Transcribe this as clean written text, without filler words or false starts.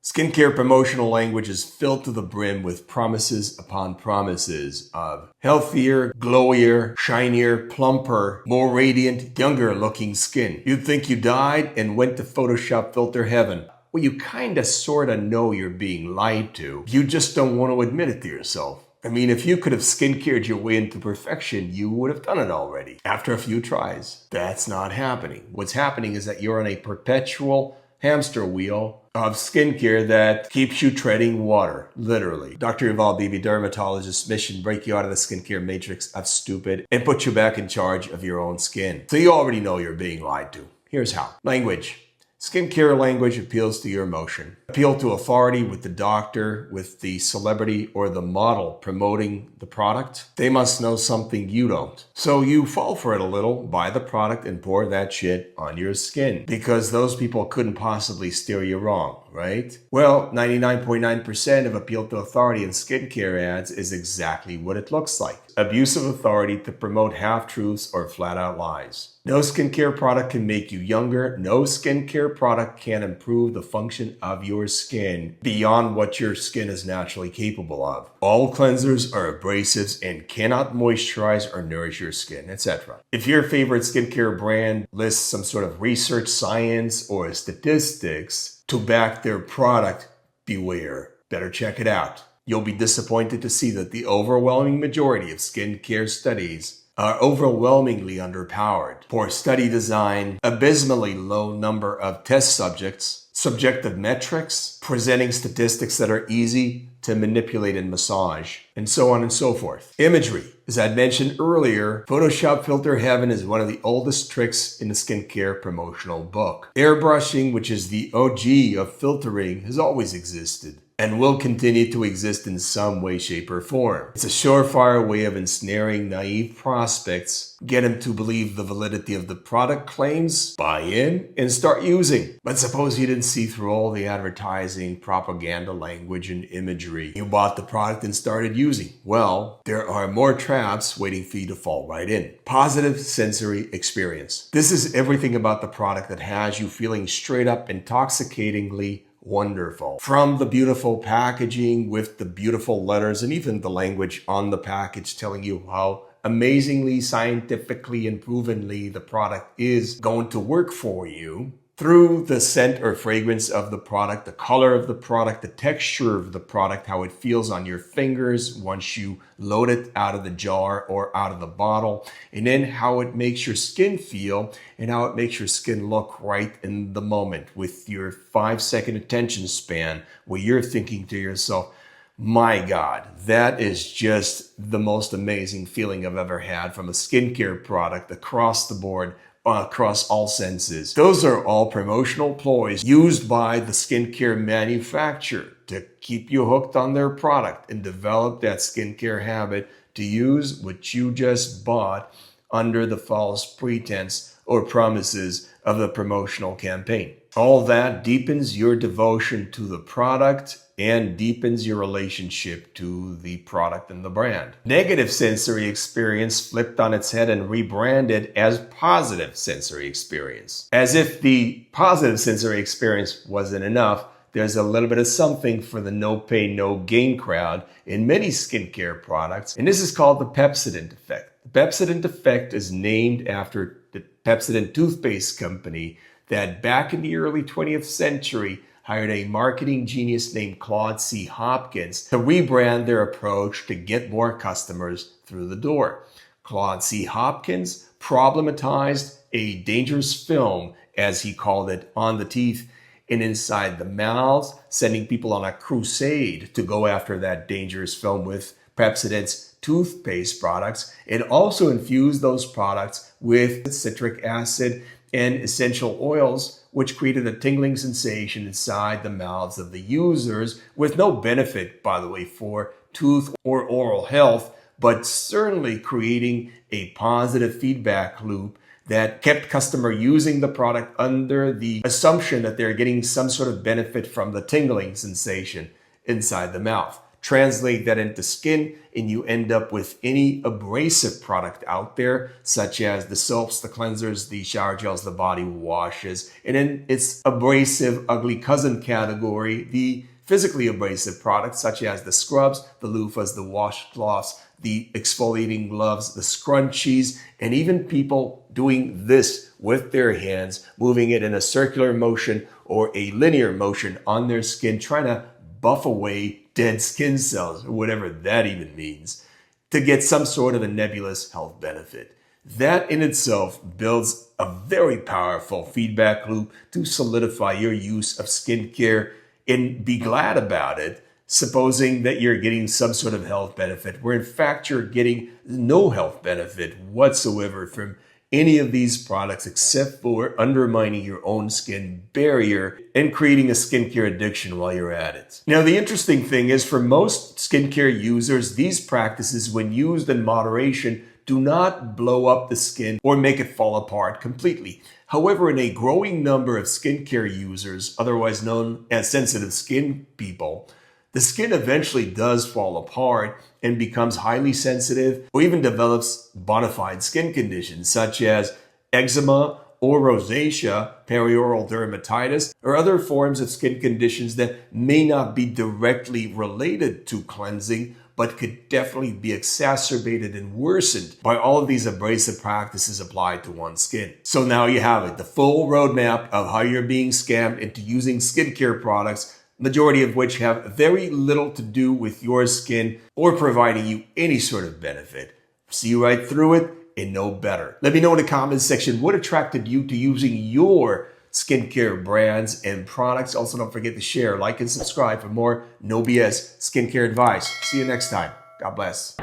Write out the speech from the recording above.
Skincare promotional language is filled to the brim with promises upon promises of healthier, glowier, shinier, plumper, more radiant, younger looking skin. You'd think you died and went to Photoshop filter heaven. Well, you kinda sorta know you're being lied to. You just don't want to admit it to yourself. I mean, if you could have skincared your way into perfection, you would have done it already after a few tries. That's not happening. What's happening is that you're on a perpetual hamster wheel of skincare that keeps you treading water, literally. Dr. Yuval Bibi, dermatologist, mission: break you out of the skincare matrix of stupid and put you back in charge of your own skin. So you already know you're being lied to. Here's how. Language. Skincare language appeals to your emotion. Appeal to authority with the doctor, with the celebrity, or the model promoting the product. They must know something you don't. So you fall for it a little, buy the product, and pour that shit on your skin. Because those people couldn't possibly steer you wrong, right? Well, 99.9% of appeal to authority in skincare ads is exactly what it looks like. Abuse of authority to promote half-truths or flat-out lies. No skincare product can make you younger. No skincare product can improve the function of your skin beyond what your skin is naturally capable of. All cleansers are abrasives and cannot moisturize or nourish your skin, etc. If your favorite skincare brand lists some sort of research, science, or statistics to back their product, beware. Better check it out. You'll be disappointed to see that the overwhelming majority of skincare studies are overwhelmingly underpowered. Poor study design, abysmally low number of test subjects, subjective metrics, presenting statistics that are easy to manipulate and massage, and so on and so forth. Imagery. As I mentioned earlier, Photoshop filter heaven is one of the oldest tricks in the skincare promotional book. Airbrushing, which is the OG of filtering, has always existed and will continue to exist in some way, shape, or form. It's a surefire way of ensnaring naive prospects, get them to believe the validity of the product claims, buy in, and start using. But suppose you didn't see through all the advertising, propaganda language, and imagery. You bought the product and started using. Well, there are more traps waiting for you to fall right in. Positive sensory experience. This is everything about the product that has you feeling straight up intoxicatingly wonderful. From the beautiful packaging with the beautiful letters and even the language on the package telling you how amazingly, scientifically, and provenly the product is going to work for you, through the scent or fragrance of the product, the color of the product, the texture of the product, how it feels on your fingers once you load it out of the jar or out of the bottle, and then how it makes your skin feel and how it makes your skin look right in the moment with your 5-second attention span where you're thinking to yourself, my God, that is just the most amazing feeling I've ever had from a skincare product across the board, across all senses. Those are all promotional ploys used by the skincare manufacturer to keep you hooked on their product and develop that skincare habit to use what you just bought under the false pretense or promises of the promotional campaign. All that deepens your devotion to the product and deepens your relationship to the product and the brand. Negative sensory experience flipped on its head and rebranded as positive sensory experience. As if the positive sensory experience wasn't enough, there's a little bit of something for the no pain, no gain crowd in many skincare products, and this is called the Pepsodent effect. The Pepsodent effect is named after the Pepsodent toothpaste company that back in the early 20th century hired a marketing genius named Claude C. Hopkins to rebrand their approach to get more customers through the door. Claude C. Hopkins problematized a dangerous film, as he called it, on the teeth and inside the mouths, sending people on a crusade to go after that dangerous film with Pepsodent's toothpaste products, and also infused those products with citric acid and essential oils, which created a tingling sensation inside the mouths of the users with no benefit, by the way, for tooth or oral health, but certainly creating a positive feedback loop that kept customer using the product under the assumption that they're getting some sort of benefit from the tingling sensation inside the mouth. Translate that into skin, and you end up with any abrasive product out there, such as the soaps, the cleansers, the shower gels, the body washes. And in its abrasive, ugly cousin category, the physically abrasive products, such as the scrubs, the loofahs, the washcloths, the exfoliating gloves, the scrunchies, and even people doing this with their hands, moving it in a circular motion or a linear motion on their skin, trying to buff away dead skin cells, or whatever that even means, to get some sort of a nebulous health benefit. That in itself builds a very powerful feedback loop to solidify your use of skincare and be glad about it, supposing that you're getting some sort of health benefit, where in fact you're getting no health benefit whatsoever from any of these products except for undermining your own skin barrier and creating a skincare addiction while you're at it. Now, the interesting thing is, for most skincare users, these practices, when used in moderation, do not blow up the skin or make it fall apart completely. However, in a growing number of skincare users, otherwise known as sensitive skin people, the skin eventually does fall apart and becomes highly sensitive, or even develops bona fide skin conditions such as eczema or rosacea, perioral dermatitis, or other forms of skin conditions that may not be directly related to cleansing, but could definitely be exacerbated and worsened by all of these abrasive practices applied to one's skin. So now you have it, the full roadmap of how you're being scammed into using skincare products, majority of which have very little to do with your skin or providing you any sort of benefit. See right through it and know better. Let me know in the comments section what attracted you to using your skincare brands and products. Also, don't forget to share, like, and subscribe for more no BS skincare advice. See you next time. God bless.